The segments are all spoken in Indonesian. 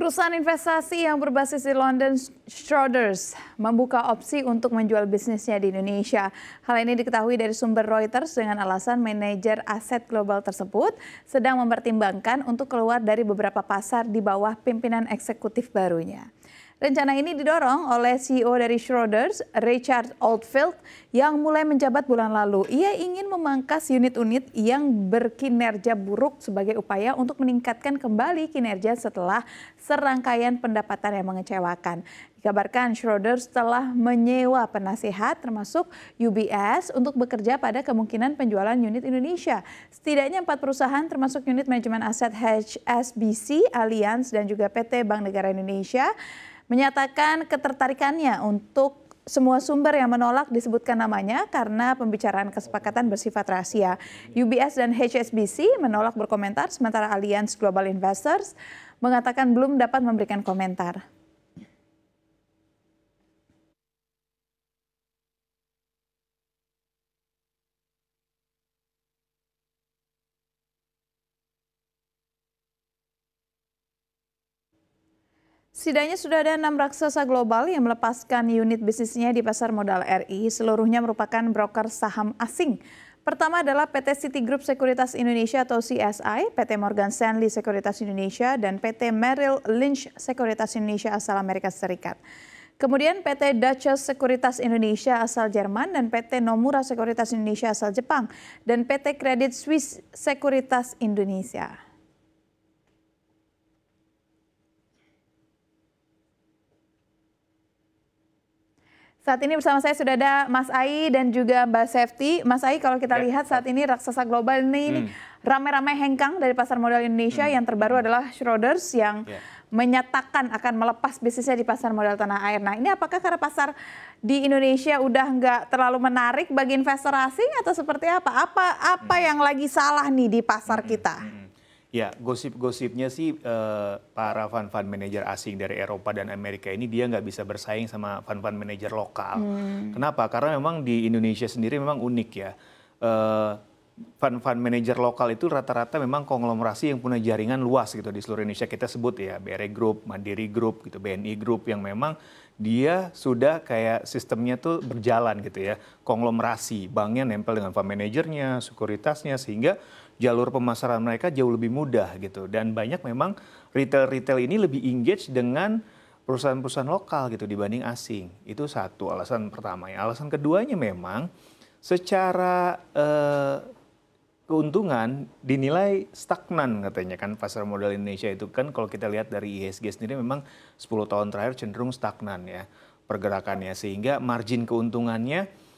Perusahaan investasi yang berbasis di London, Schroders, membuka opsi untuk menjual bisnisnya di Indonesia. Hal ini diketahui dari sumber Reuters dengan alasan manajer aset global tersebut sedang mempertimbangkan untuk keluar dari beberapa pasar di bawah pimpinan eksekutif barunya. Rencana ini didorong oleh CEO dari Schroders, Richard Oldfield, yang mulai menjabat bulan lalu. Ia ingin memangkas unit-unit yang berkinerja buruk sebagai upaya untuk meningkatkan kembali kinerja setelah serangkaian pendapatan yang mengecewakan. Dikabarkan Schroders telah menyewa penasihat termasuk UBS untuk bekerja pada kemungkinan penjualan unit Indonesia. Setidaknya 4 perusahaan termasuk unit manajemen aset HSBC, Allianz, dan juga PT Bank Negara Indonesia menyatakan ketertarikannya untuk semua sumber yang menolak disebutkan namanya karena pembicaraan kesepakatan bersifat rahasia. UBS dan HSBC menolak berkomentar, sementara Allianz Global Investors mengatakan belum dapat memberikan komentar. Setidaknya sudah ada 6 raksasa global yang melepaskan unit bisnisnya di pasar modal RI. Seluruhnya merupakan broker saham asing. Pertama adalah PT Citigroup Sekuritas Indonesia atau CSI, PT Morgan Stanley Sekuritas Indonesia, dan PT Merrill Lynch Sekuritas Indonesia asal Amerika Serikat. Kemudian PT Dutch Sekuritas Indonesia asal Jerman, dan PT Nomura Sekuritas Indonesia asal Jepang, dan PT Credit Suisse Sekuritas Indonesia. Saat ini bersama saya sudah ada Mas Ai dan juga Mbak Sefty. Mas Ai, kalau kita lihat saat ini raksasa global ini ramai-ramai hengkang dari pasar modal Indonesia. Yang terbaru adalah Schroders yang menyatakan akan melepas bisnisnya di pasar modal tanah air. Nah, ini apakah karena pasar di Indonesia udah nggak terlalu menarik bagi investor asing atau seperti apa? Apa yang lagi salah nih di pasar kita? Ya, gosip-gosipnya sih para fund manager asing dari Eropa dan Amerika ini dia nggak bisa bersaing sama fund manager lokal. Kenapa? Karena memang di Indonesia sendiri memang unik ya. Fund manager lokal itu rata-rata memang konglomerasi yang punya jaringan luas gitu di seluruh Indonesia. Kita sebut ya BRI Group, Mandiri Group, gitu, BNI Group yang memang dia sudah kayak sistemnya tuh berjalan gitu ya. Konglomerasi, banknya nempel dengan fund manajernya, sekuritasnya, sehingga jalur pemasaran mereka jauh lebih mudah gitu. Dan banyak memang retail ini lebih engage dengan perusahaan-perusahaan lokal gitu dibanding asing. Itu satu alasan pertama ya. Alasan keduanya memang secara keuntungan dinilai stagnan katanya kan pasar modal Indonesia itu kan kalau kita lihat dari IHSG sendiri memang 10 tahun terakhir cenderung stagnan ya pergerakannya sehingga margin keuntungannya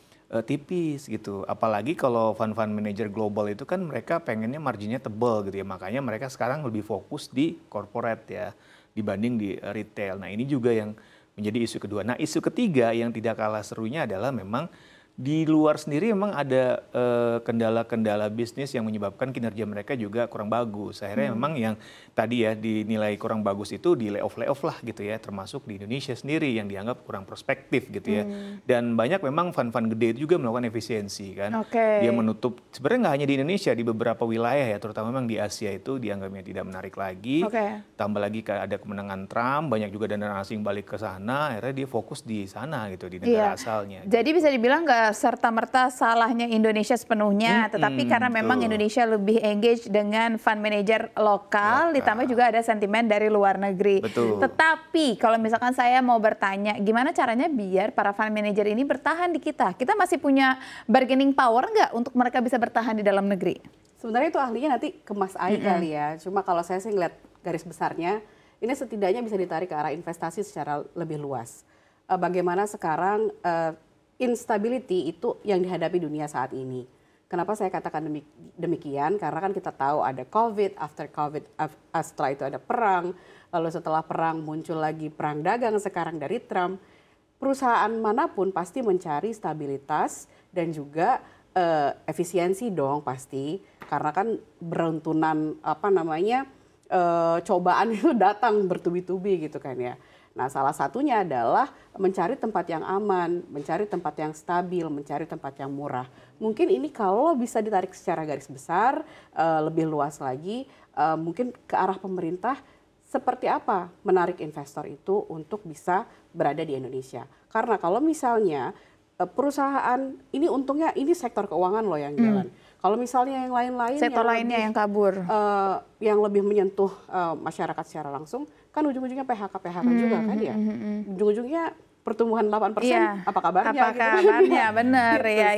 tipis gitu. Apalagi kalau fund manager global itu kan mereka pengennya marginnya tebal gitu ya. Makanya mereka sekarang lebih fokus di corporate ya dibanding di retail. Nah, ini juga yang menjadi isu kedua. Nah, isu ketiga yang tidak kalah serunya adalah memang di luar sendiri memang ada kendala-kendala bisnis yang menyebabkan kinerja mereka juga kurang bagus. Akhirnya memang yang tadi ya dinilai kurang bagus itu di layoff lah gitu ya, termasuk di Indonesia sendiri yang dianggap kurang prospektif gitu ya. Dan banyak memang fund gede itu juga melakukan efisiensi kan. Dia menutup, sebenarnya nggak hanya di Indonesia, di beberapa wilayah ya, terutama memang di Asia itu dianggapnya tidak menarik lagi. Tambah lagi ada kemenangan Trump, banyak juga dana asing balik ke sana, akhirnya dia fokus di sana gitu, di negara asalnya. Jadi bisa dibilang nggak serta-merta salahnya Indonesia sepenuhnya, tetapi karena memang Indonesia lebih engage dengan fund manager lokal, ditambah juga ada sentimen dari luar negeri. Tetapi kalau misalkan saya mau bertanya, gimana caranya biar para fund manager ini bertahan di kita? Kita masih punya bargaining power nggak untuk mereka bisa bertahan di dalam negeri? Sebenarnya itu ahlinya nanti ke Mas Ai kali ya. Cuma kalau saya sih ngeliat garis besarnya, ini setidaknya bisa ditarik ke arah investasi secara lebih luas. Bagaimana sekarang instability itu yang dihadapi dunia saat ini. Kenapa saya katakan demikian? Karena kan kita tahu ada COVID, after COVID, setelah itu ada perang, lalu setelah perang muncul lagi perang dagang sekarang dari Trump. Perusahaan manapun pasti mencari stabilitas dan juga efisiensi dong pasti. Karena kan beruntunan cobaan itu datang bertubi-tubi gitu kan ya. Nah, salah satunya adalah mencari tempat yang aman, mencari tempat yang stabil, mencari tempat yang murah. Mungkin ini kalau bisa ditarik secara garis besar, lebih luas lagi, mungkin ke arah pemerintah seperti apa menarik investor itu untuk bisa berada di Indonesia. Karena kalau misalnya perusahaan ini untungnya ini sektor keuangan loh yang jalan. Kalau misalnya yang lain-lain sektor lainnya yang kabur, yang lebih menyentuh masyarakat secara langsung, kan ujung-ujungnya PHK juga kan ya. Ujung-ujungnya pertumbuhan 8%, iya. apa kabarnya? Apa kabarnya, benar ya.